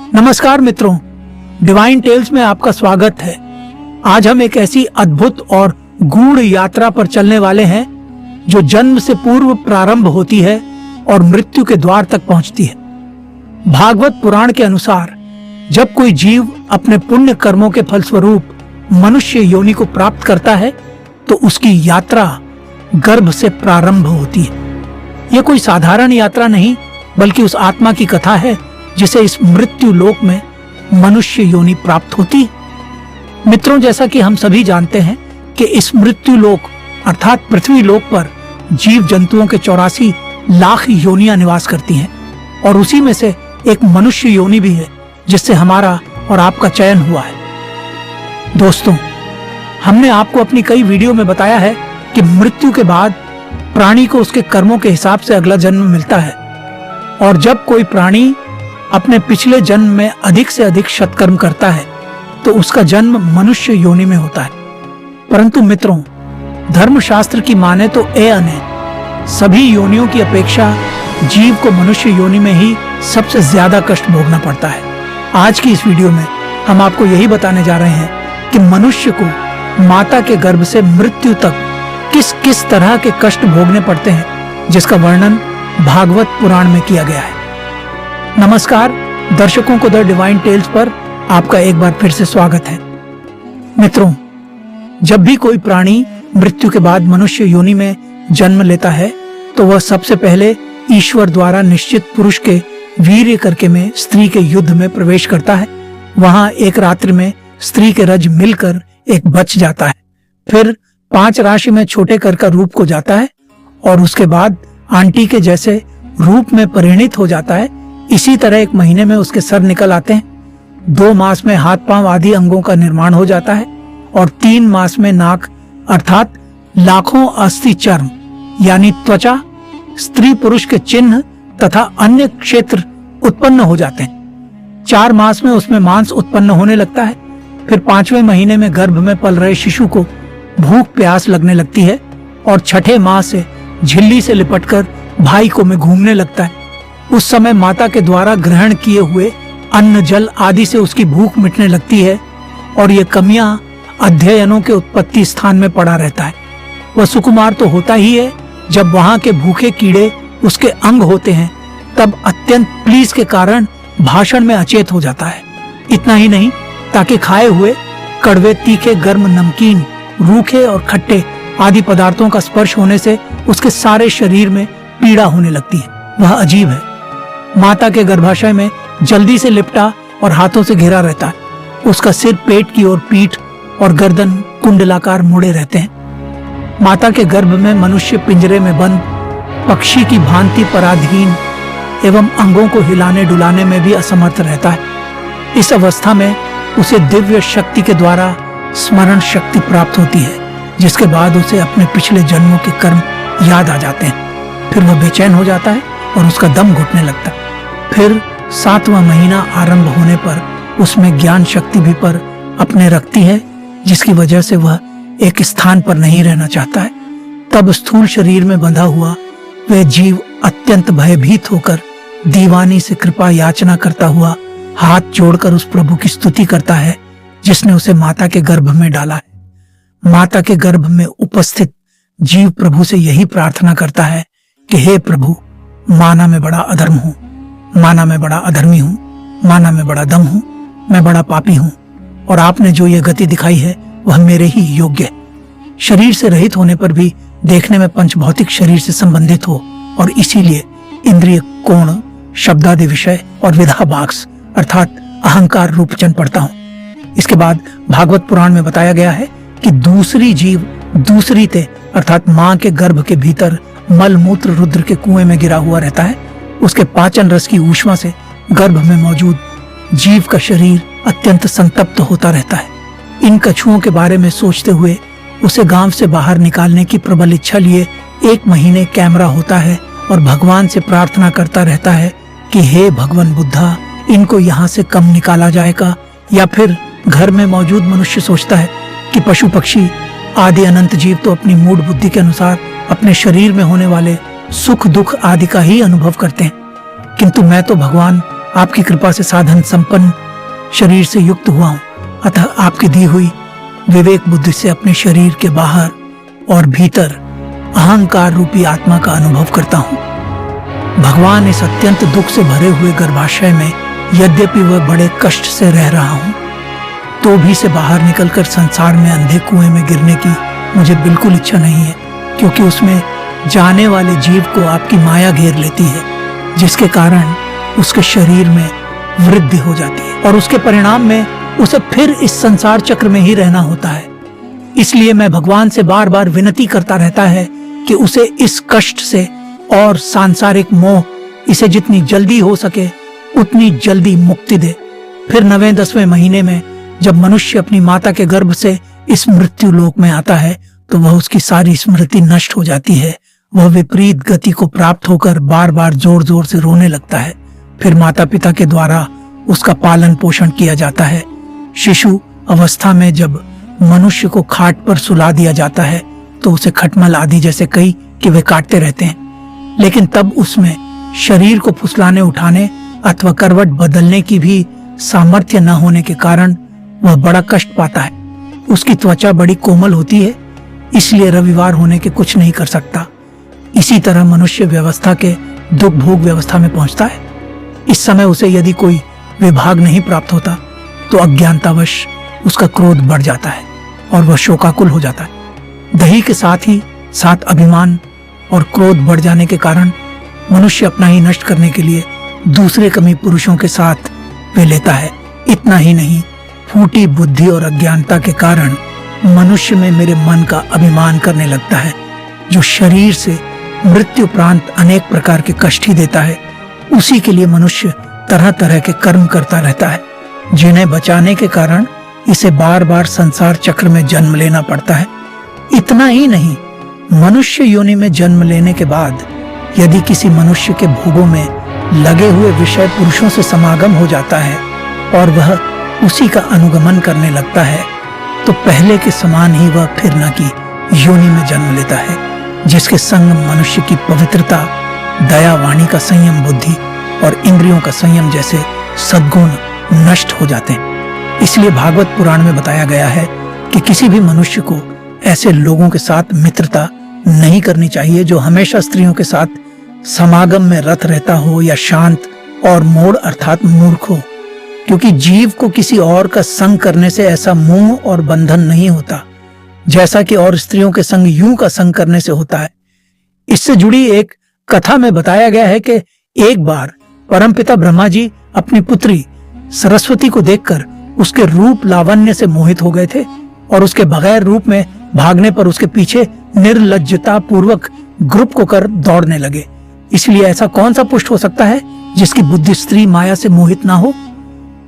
नमस्कार मित्रों, divine tales में आपका स्वागत है। आज हम एक ऐसी अद्भुत और गूढ़ यात्रा पर चलने वाले हैं जो जन्म से पूर्व प्रारंभ होती है और मृत्यु के द्वार तक पहुंचती है। भागवत पुराण के अनुसार जब कोई जीव अपने पुण्य कर्मों के फलस्वरूप मनुष्य योनि को प्राप्त करता है तो उसकी यात्रा गर्भ से प्रारंभ होती है। यह कोई साधारण यात्रा नहीं बल्कि उस आत्मा की कथा है जिसे इस मृत्यु लोक में मनुष्य योनि प्राप्त होती है। मित्रों, जैसा कि हम सभी जानते हैं कि इस मृत्यु लोक अर्थात पृथ्वी लोक पर जीव जंतुओं के 84 लाख योनियां निवास करती हैं और उसी में से एक मनुष्य योनि भी है जिससे हमारा और आपका चयन हुआ है। दोस्तों, हमने आपको अपनी कई वीडियो में बताया है कि मृत्यु के बाद प्राणी को उसके कर्मों के हिसाब से अगला जन्म मिलता है और जब कोई प्राणी अपने पिछले जन्म में अधिक से अधिक सत्कर्म करता है तो उसका जन्म मनुष्य योनि में होता है। परंतु मित्रों, धर्मशास्त्र की माने तो सभी योनियों की अपेक्षा जीव को मनुष्य योनि में ही सबसे ज्यादा कष्ट भोगना पड़ता है। आज की इस वीडियो में हम आपको यही बताने जा रहे हैं कि मनुष्य को माता के गर्भ से मृत्यु तक किस किस तरह के कष्ट भोगने पड़ते हैं, जिसका वर्णन भागवत पुराण में किया गया है। नमस्कार दर्शकों को द डिवाइन टेल्स पर आपका एक बार फिर से स्वागत है। मित्रों, जब भी कोई प्राणी मृत्यु के बाद मनुष्य योनि में जन्म लेता है तो वह सबसे पहले ईश्वर द्वारा निश्चित पुरुष के वीर्य करके में स्त्री के युद्ध में प्रवेश करता है। वहां एक रात्रि में स्त्री के रज मिलकर एक बच जाता है, फिर 5 राशि में छोटे कर का रूप को जाता है और उसके बाद आंटी के जैसे रूप में परिणित हो जाता है। इसी तरह 1 महीने में उसके सर निकल आते हैं, 2 मास में हाथ पांव आदि अंगों का निर्माण हो जाता है और 3 मास में नाक अर्थात लाखों अस्थि चर्म यानी त्वचा, स्त्री पुरुष के चिन्ह तथा अन्य क्षेत्र उत्पन्न हो जाते हैं। 4 मास में उसमें मांस उत्पन्न होने लगता है। फिर 5वें महीने में गर्भ में पल रहे शिशु को भूख प्यास लगने लगती है और 6ठे मास से झिल्ली से लिपटकर भाई को में घूमने लगता है। उस समय माता के द्वारा ग्रहण किए हुए अन्न जल आदि से उसकी भूख मिटने लगती है और ये कमियां अध्ययनों के उत्पत्ति स्थान में पड़ा रहता है। वह सुकुमार तो होता ही है, जब वहां के भूखे कीड़े उसके अंग होते हैं तब अत्यंत प्लीज के कारण भाषण में अचेत हो जाता है। इतना ही नहीं, ताकि खाए हुए कड़वे, तीखे, गर्म, नमकीन, रूखे और खट्टे आदि पदार्थों का स्पर्श होने से उसके सारे शरीर में पीड़ा होने लगती है। वह अजीब है। माता के गर्भाशय में जल्दी से लिपटा और हाथों से घिरा रहता है। उसका सिर पेट की ओर, पीठ और गर्दन कुंडलाकार मुड़े रहते हैं। माता के गर्भ में मनुष्य पिंजरे में बंद पक्षी की भांति पराधीन एवं अंगों को हिलाने डुलाने में भी असमर्थ रहता है। इस अवस्था में उसे दिव्य शक्ति के द्वारा स्मरण शक्ति प्राप्त होती है, जिसके बाद उसे अपने पिछले जन्मों के कर्म याद आ जाते हैं। फिर वह बेचैन हो जाता है और उसका दम घुटने लगता है। फिर 7वां महीना आरंभ होने पर उसमें ज्ञान शक्ति भी पर अपने रखती है, जिसकी वजह से वह एक स्थान पर नहीं रहना चाहता है। तब स्थूल शरीर में बंधा हुआ वह जीव अत्यंत भयभीत होकर दीवानी से कृपा याचना करता हुआ हाथ जोड़कर उस प्रभु की स्तुति करता है जिसने उसे माता के गर्भ में डाला है। माता के गर्भ में उपस्थित जीव प्रभु से यही प्रार्थना करता है कि हे प्रभु, माना मैं बड़ा अधर्म हूँ, माना मैं बड़ा अधर्मी हूँ, माना मैं बड़ा दम हूँ, मैं बड़ा पापी हूँ और आपने जो ये गति दिखाई है वह मेरे ही योग्य है। शरीर से रहित होने पर भी देखने में पंच भौतिक शरीर से संबंधित हो और इसीलिए इंद्रिय, कोण, शब्दादि विषय और विधाभास अर्थात अहंकार रूपचन पड़ता हूँ। इसके बाद भागवत पुराण में बताया गया है कि दूसरी जीव दूसरी ते अर्थात माँ के गर्भ के भीतर मल मूत्र रुद्र के कुएं में गिरा हुआ रहता है। उसके पाचन रस की ऊष्मा से गर्भ में मौजूद जीव का शरीर अत्यंत संतप्त होता रहता है। इन कछुओं के बारे में सोचते हुए उसे गांव से बाहर निकालने की प्रबल इच्छा लिए 1 महीने कैमरा होता है और भगवान से प्रार्थना करता रहता है कि हे भगवान बुद्धा, इनको यहाँ से कम निकाला जाएगा। या फिर घर में मौजूद मनुष्य सोचता है कि पशु पक्षी आदि अनंत जीव तो अपनी मूड बुद्धि के अनुसार अपने शरीर में होने वाले सुख दुख आदि का ही अनुभव करते हैं, किंतु मैं तो भगवान आपकी कृपा से साधन संपन्न शरीर से युक्त हुआ हूं, अतः आपकी दी हुई विवेक बुद्धि से अपने शरीर के बाहर और भीतर अहंकार रूपी आत्मा का अनुभव करता हूं। भगवान इस अत्यंत दुख से भरे हुए गर्भाशय में यद्यपि वह बड़े कष्ट से रह रहा हूं, तो भी से बाहर निकलकर संसार में अंधे कुएं में गिरने की मुझे बिल्कुल इच्छा नहीं है, क्योंकि उसमें जाने वाले जीव को आपकी माया घेर लेती है, जिसके कारण उसके शरीर में वृद्धि हो जाती है और उसके परिणाम में उसे फिर इस संसार चक्र में ही रहना होता है। इसलिए मैं भगवान से बार बार विनती करता रहता है कि उसे इस कष्ट से और सांसारिक मोह इसे जितनी जल्दी हो सके उतनी जल्दी मुक्ति दे। फिर 9वें-10वें महीने में जब मनुष्य अपनी माता के गर्भ से इस मृत्यु लोक में आता है तो वह उसकी सारी स्मृति नष्ट हो जाती है। वह विपरीत गति को प्राप्त होकर बार बार जोर जोर से रोने लगता है। फिर माता पिता के द्वारा उसका पालन पोषण किया जाता है। शिशु अवस्था में जब मनुष्य को खाट पर सुला दिया जाता है तो उसे खटमल आदि जैसे कई कि वे काटते रहते हैं, लेकिन तब उसमें शरीर को फुसलाने उठाने अथवा करवट बदलने की भी सामर्थ्य न होने के कारण वह बड़ा कष्ट पाता है। उसकी त्वचा बड़ी कोमल होती है, इसलिए रविवार होने के कुछ नहीं कर सकता। इसी तरह मनुष्य व्यवस्था के दुख भोग व्यवस्था में पहुंचता है। इस समय उसे यदि कोई विभाग नहीं प्राप्त होता तो अज्ञानतावश उसका क्रोध बढ़ जाता है और वह शोकाकुल हो जाता है। दही के साथ ही साथ अभिमान और क्रोध बढ़ जाने के कारण मनुष्य अपना ही नष्ट करने के लिए दूसरे कमी पुरुषों के साथ वे लेता है। इतना ही नहीं, फूटी बुद्धि और अज्ञानता के कारण मनुष्य में मेरे मन का अभिमान करने लगता है, जो शरीर से मृत्यु प्रांत अनेक प्रकार के कष्ट ही देता है। उसी के लिए मनुष्य तरह तरह के कर्म करता रहता है, जिन्हें बचाने के कारण इसे बार बार संसार चक्र में जन्म लेना पड़ता है। इतना ही नहीं, मनुष्य योनि में जन्म लेने के बाद यदि किसी मनुष्य के भोगों में लगे हुए विषय पुरुषों से समागम हो जाता है और वह उसी का अनुगमन करने लगता है, तो पहले के समान ही वह फिर न की योनि में जन्म लेता है, जिसके संग मनुष्य की पवित्रता, दया, वाणी का संयम, बुद्धि और इंद्रियों का संयम जैसे सद्गुण नष्ट हो जाते हैं। इसलिए भागवत पुराण में बताया गया है कि किसी भी मनुष्य को ऐसे लोगों के साथ मित्रता नहीं करनी चाहिए जो हमेशा स्त्रियों के साथ समागम में रत रहता हो या शांत और मूढ़ अर्थात मूर्ख हो, क्योंकि जीव को किसी और का संग करने से ऐसा मोह और बंधन नहीं होता जैसा कि और स्त्रियों के संग यूं का संग करने से होता है। इससे जुड़ी एक कथा में बताया गया है कि एक बार परमपिता ब्रह्मा जी अपनी पुत्री सरस्वती को देखकर उसके रूप लावण्य से मोहित हो गए थे और उसके बगैर रूप में भागने पर उसके पीछे निर्लज्जता पूर्वक ग्रुप को कर दौड़ने लगे। इसलिए ऐसा कौन सा पुष्ट हो सकता है जिसकी बुद्धि स्त्री माया से मोहित ना हो।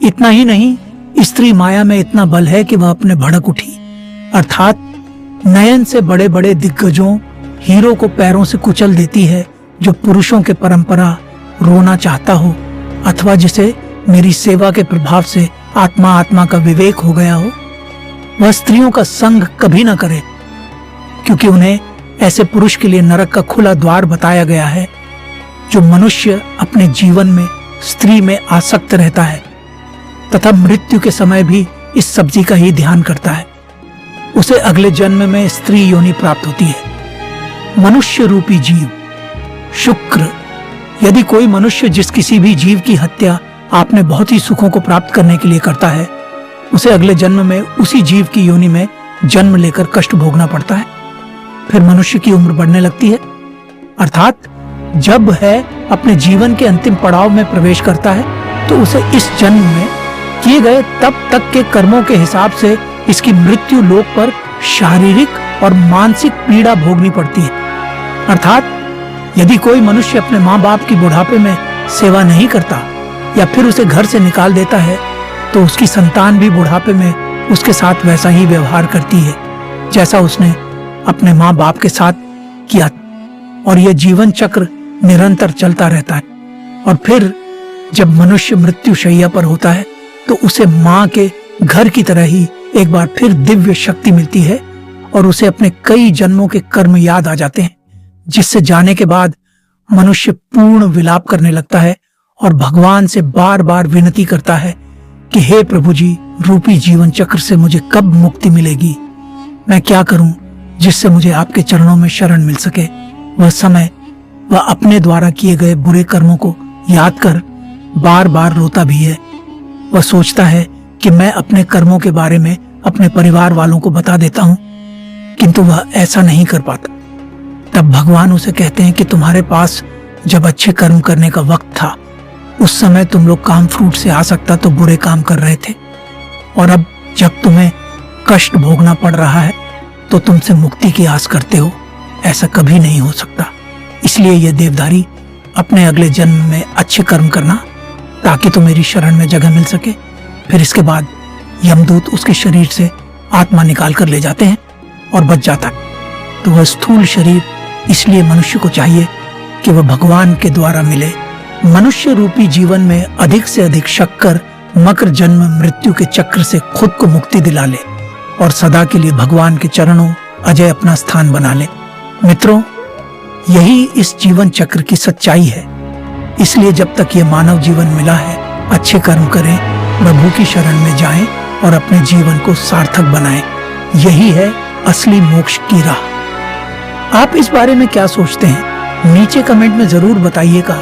इतना ही नहीं, स्त्री माया में इतना बल है कि वह अपने भड़क उठी अर्थात नयन से बड़े बड़े दिग्गजों हीरो को पैरों से कुचल देती है। जो पुरुषों के परंपरा रोना चाहता हो अथवा जिसे मेरी सेवा के प्रभाव से आत्मा का विवेक हो गया हो, वह स्त्रियों का संग कभी न करे, क्योंकि उन्हें ऐसे पुरुष के लिए नरक का खुला द्वार बताया गया है। जो मनुष्य अपने जीवन में स्त्री में आसक्त रहता है तथा मृत्यु के समय भी इस सब्जी का ही ध्यान करता है, उसे अगले जन्म में स्त्री योनि प्राप्त होती है। मनुष्य रूपी जीव शुक्र, यदि कोई मनुष्य जिस किसी भी जीव की हत्या आपने बहुत ही सुखों को प्राप्त करने के लिए करता है, उसे अगले जन्म में उसी जीव की योनि में जन्म लेकर कष्ट भोगना पड़ता है। फिर मनुष्य की उम्र बढ़ने लगती है, अर्थात जब है अपने जीवन के अंतिम पड़ाव में प्रवेश करता है तो उसे इस जन्म में किए गए तब तक के कर्मों के हिसाब से इसकी मृत्यु लोक पर शारीरिक और मानसिक पीड़ा भोगनी पड़ती है। अर्थात यदि कोई मनुष्य अपने माँ बाप की बुढ़ापे में सेवा नहीं करता या फिर उसे घर से निकाल देता है तो उसकी संतान भी बुढ़ापे में उसके साथ वैसा ही व्यवहार करती है जैसा उसने अपने माँ बाप के साथ किया, और यह जीवन चक्र निरंतर चलता रहता है। और फिर जब मनुष्य मृत्यु शैया पर होता है तो उसे माँ के घर की तरह ही एक बार फिर दिव्य शक्ति मिलती है और उसे अपने कई जन्मों के कर्म याद आ जाते हैं, जिससे जाने के बाद मनुष्य पूर्ण विलाप करने लगता है और भगवान से बार बार विनती करता है कि हे प्रभु जी, रूपी जीवन चक्र से मुझे कब मुक्ति मिलेगी? मैं क्या करूं जिससे मुझे आपके चरणों में शरण मिल सके? वह समय वह अपने द्वारा किए गए बुरे कर्मों को याद कर बार बार रोता भी है। वह सोचता है कि मैं अपने कर्मों के बारे में अपने परिवार वालों को बता देता हूं, किंतु वह ऐसा नहीं कर पाता। तब भगवान उसे कहते हैं कि तुम्हारे पास जब अच्छे कर्म करने का वक्त था, उस समय तुम लोग काम फ्रूट से आ सकता तो बुरे काम कर रहे थे, और अब जब तुम्हें कष्ट भोगना पड़ रहा है तो तुमसे मुक्ति की आस करते हो। ऐसा कभी नहीं हो सकता। इसलिए ये देवधारी अपने अगले जन्म में अच्छे कर्म करना, ताकि तो मेरी शरण में जगह मिल सके। फिर इसके बाद यमदूत उसके शरीर से आत्मा निकाल कर ले जाते हैं और बच जाता है। तो वह स्थूल शरीर इसलिए मनुष्य को चाहिए कि वह भगवान के द्वारा मिले। मनुष्य रूपी जीवन में अधिक से अधिक शक कर मकर जन्म मृत्यु के चक्र से खुद को मुक्ति दिला ले और सदा के लिए भगवान के चरणों अजय अपना स्थान बना ले। मित्रों, यही इस जीवन चक्र की सच्चाई है। इसलिए जब तक ये मानव जीवन मिला है, अच्छे कर्म करें, प्रभु की शरण में जाएं और अपने जीवन को सार्थक बनाएं। यही है असली मोक्ष की राह। आप इस बारे में क्या सोचते हैं? नीचे कमेंट में जरूर बताइएगा।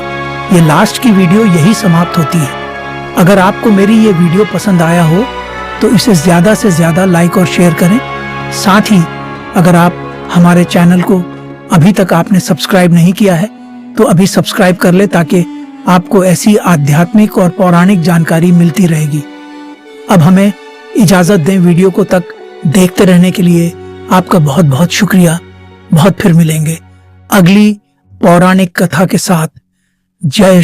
ये लास्ट की वीडियो यही समाप्त होती है। अगर आपको मेरी ये वीडियो पसंद आया हो तो इसे ज्यादा से ज्यादा लाइक और शेयर करें। साथ ही अगर आप हमारे चैनल को अभी तक आपने सब्सक्राइब नहीं किया है तो अभी सब्सक्राइब कर ले, ताकि आपको ऐसी आध्यात्मिक और पौराणिक जानकारी मिलती रहेगी। अब हमें इजाजत दें। वीडियो को तक देखते रहने के लिए आपका बहुत बहुत शुक्रिया। बहुत फिर मिलेंगे अगली पौराणिक कथा के साथ। जय